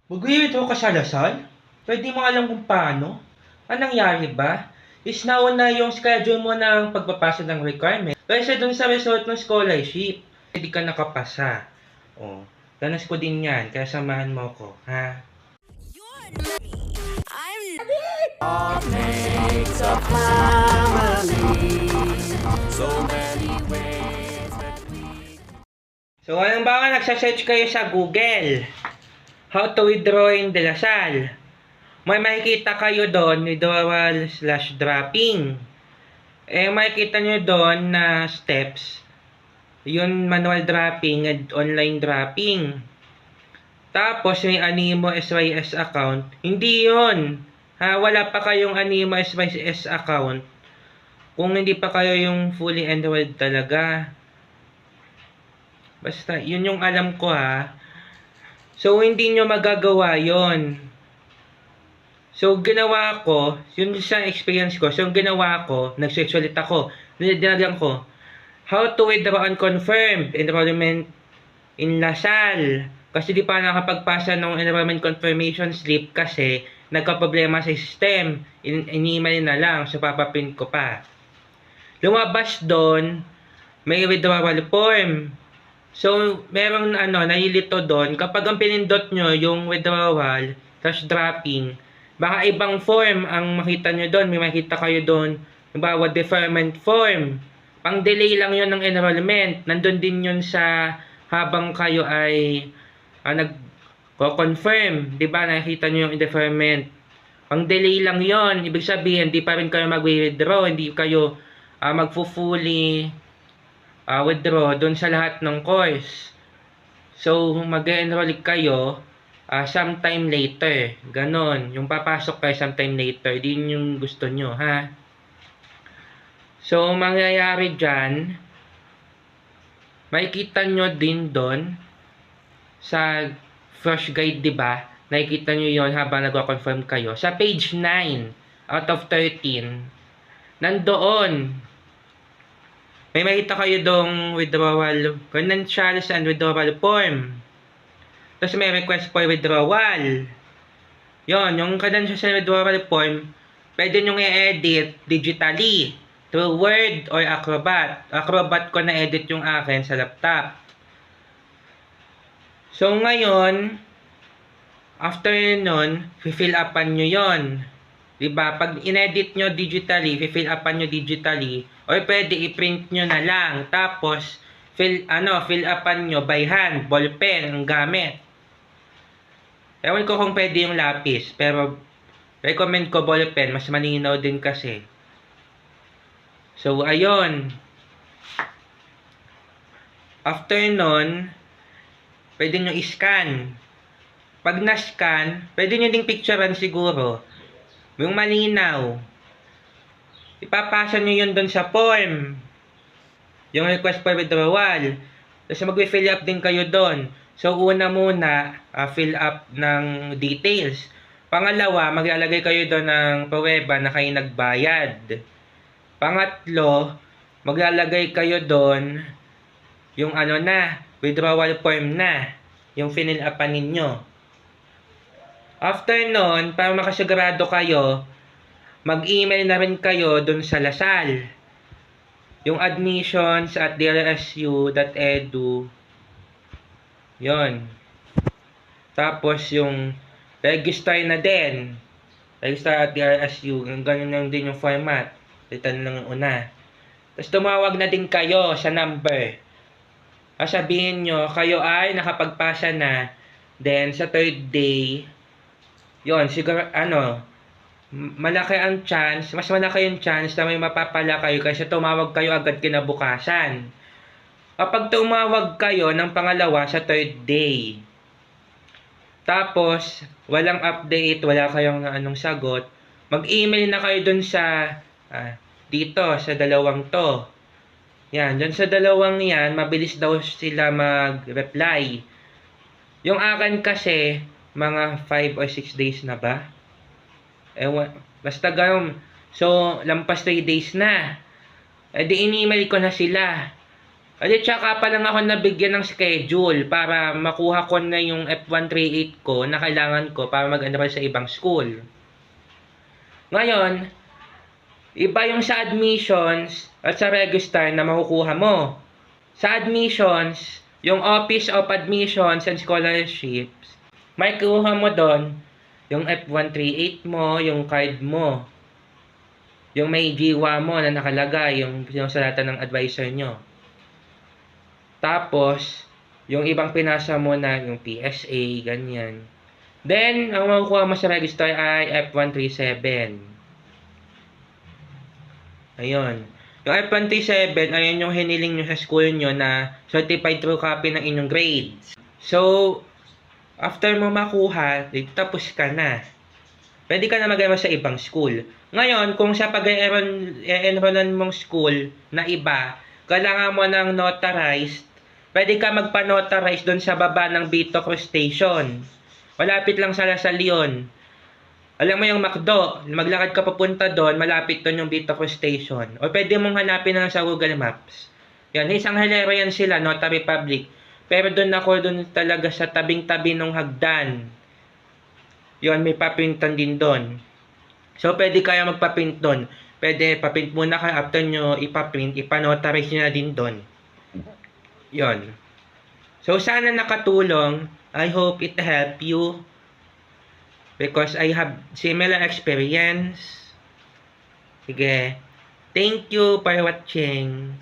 Mag-withdraw ka sa Lasal? Pwede mo alam kung paano? Anong nangyari ba? Is nauna yung schedule mo ng pagpapasa ng requirement kaysa dun sa result ng scholarship. Hindi ka nakapasa. Oh, danas ko din yan, kaya samahan mo ko, ha? What makes a family? So many ways that we... So, anong ba nagsasearch kayo sa Google? How to withdraw in De La Salle. May makikita kayo doon, withdrawal/dropping. Makikita nyo doon na steps. Yun, manual dropping at online dropping. Tapos, may Animo SYS account. Hindi yun. Wala pa kayong Animo SYS account. Kung hindi pa kayo yung fully enrolled talaga. Basta, yun yung alam ko So, hindi nyo magagawa yon. So, ginawa ko, yun sa experience ko, so, yung ginawa ko, nag-search ulit ako, nilagyan ko, how to withdraw and confirm enrollment in Lasal. Kasi di pa nakapagpasa ng enrollment confirmation slip kasi nagka-problema sa system. In-email na lang, so papaprint ko pa. Lumabas doon, may withdrawal form. So, merong nalilito doon, kapag ang pinindot nyo yung withdrawal/dropping, baka ibang form ang makita nyo doon. May makita kayo doon, halimbawa deferment form. Pang-delay lang yon ng enrollment. Nandun din yun sa habang kayo ay nag-confirm. Diba, nakita nyo yung deferment. Pang-delay lang yon. Ibig sabihin, di pa rin kayo mag-withdraw. Hindi kayo magfu-fully withdraw doon sa lahat ng course. So, mag-enroll kayo sometime later. Ganon. Yung papasok kayo sometime later. Din yung gusto nyo, ha? So, mangyayari dyan, makikita nyo din doon sa first guide, diba? Nakikita nyo yon habang nagwa-confirm kayo. Sa page 9 out of 13, nandoon, may makita kayo dong withdrawal, credentials and withdrawal form. Tapos may request for withdrawal. Yon, yung credentials and withdrawal form, pwede nyo i-edit digitally through Word or Acrobat. Acrobat ko na-edit yung akin sa laptop. So ngayon, after nun, fill upan nyo yon. Diba? Pag in-edit nyo digitally, fill upan nyo digitally, or pwede i-print nyo na lang. Tapos, fill upan nyo by hand, ballpen ang gamit. Ewan ko kung pwede yung lapis, pero recommend ko ballpen, mas malinaw din kasi. So, ayun. After nun, pwede nyo i-scan. Pag na-scan, pwede nyo ding picturean siguro. Yung malinaw. Ipapasa nyo yun doon sa form. Yung request for withdrawal. Tapos mag-fill up din kayo doon. So, una muna, fill up ng details. Pangalawa, maglalagay kayo doon ng pruweba na kayo nagbayad. Pangatlo, maglalagay kayo doon yung withdrawal form na. Yung fill upan ninyo. After nun, para makasigurado kayo, mag-email na rin kayo dun sa Lasal. Yung admissions@dlsu.edu. Yon. Tapos yung register na din. Register at DLSU. Ganun lang din yung format. Ito lang yung una. Tapos tumawag na din kayo sa number. Sabihin nyo, kayo ay nakapagpasa na. Then, sa third day, yon, siguro, malaki ang chance, mas malaki yung chance na may mapapala kayo kasi tumawag kayo agad kinabukasan. Kapag tumawag kayo ng pangalawa sa third day, tapos, walang update, wala kayong sagot, mag-email na kayo dun sa, dito, sa dalawang to. Yan, dun sa dalawang yan, mabilis daw sila mag-reply. Yung akin kasi, mga 5 or 6 days na ba? Basta gano'n. So, lampas 3 days na. Di in-email ko na sila. At tsaka pa lang ako nabigyan ng schedule para makuha ko na yung F138 ko na kailangan ko para mag-enroll sa ibang school. Ngayon, iba yung sa admissions at sa register na makukuha mo. Sa admissions, yung Office of Admissions and Scholarships, may kuha mo doon yung F138 mo, yung card mo, yung may GWA mo na nakalagay, yung sinusulatan ng advisor nyo. Tapos, yung ibang pinasa mo na yung PSA, ganyan. Then, ang makukuha mo sa register ay F137. Ayun. Yung F137, ayun yung hiniling nyo sa school nyo na certified true copy ng inyong grades. So, after mo makuha, tapos ka na. Pwede ka na mag-enroll sa ibang school. Ngayon, kung sa pag-enrollan mong school na iba, kailangan mo ng notarized, pwede ka magpa-notarize doon sa baba ng Vito Cruz Station. Malapit lang sa Lasal yun. Alam mo yung McDo, maglakad ka papunta doon, malapit doon yung Vito Cruz Station. O pwede mong hanapin na sa Google Maps. Yan, isang halero yan sila, Notary Public. Pero doon ako doon talaga sa tabing-tabi ng hagdan. Yun, may papintan din doon. So, pwede kaya magpaprint doon. Pwede, paprint muna kayo. After nyo ipaprint, ipanotarize nyo na din doon. Yun. So, sana nakatulong. I hope it help you. Because I have similar experience. Sige. Thank you for watching.